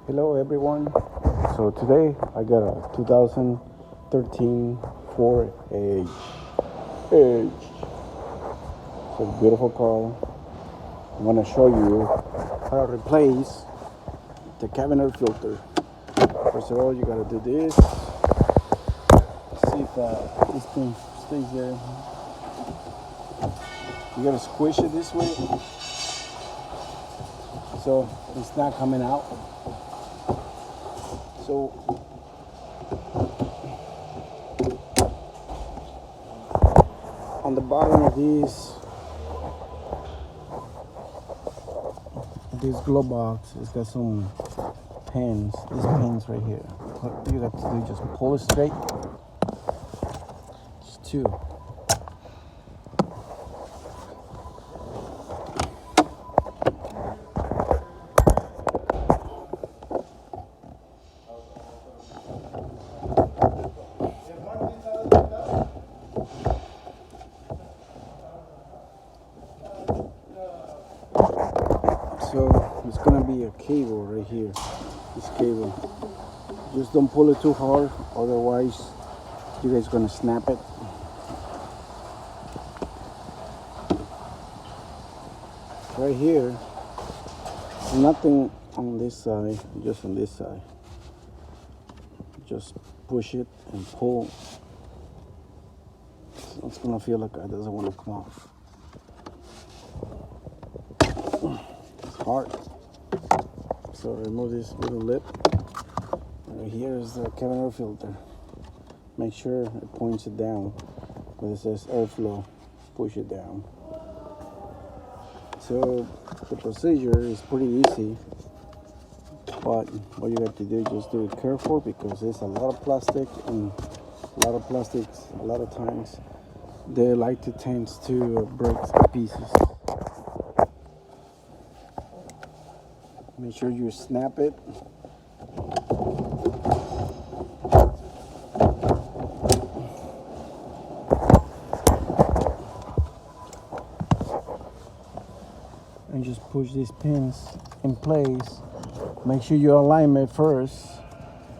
Hello everyone. So today I got a 2013 Ford Edge. It's a beautiful car. I'm gonna show you how to replace the cabin air filter. First of all, you gotta do this. See if this thing stays there. You gotta squish it this way so it's not coming out. So on the bottom of this glove box, it's got some pins. These pins right here. What you got to do, just pull it straight. Just two. So it's gonna be a cable right here. This cable. Just don't pull it too hard, otherwise you guys gonna snap it. Right here, nothing on this side, just on this side. Just push it and pull. So it's gonna feel like it doesn't want to come off. It's hard. So remove this little lip. Right here is the cabin air filter. Make sure it points it down. Where it says airflow, push it down. So the procedure is pretty easy, but what you have to do is just do it careful, because there's a lot of plastic, and a lot of times they like to tend to break pieces. Make sure you snap it. And just push these pins in place. Make sure you align it first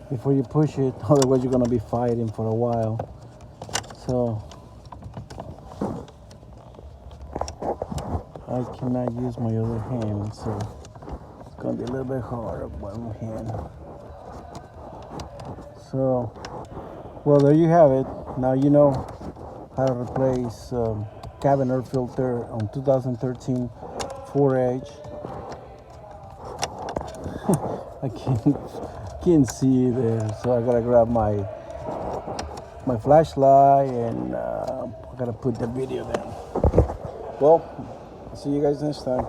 before you push it, otherwise you're gonna be fighting for a while. So I cannot use my other hand, so it's gonna be a little bit hard with one hand. So, well, there you have it. Now you know how to replace cabin air filter on 2013 Ford Edge. I can't see there, so I gotta grab my flashlight, and I gotta put the video there. Well, see you guys next time.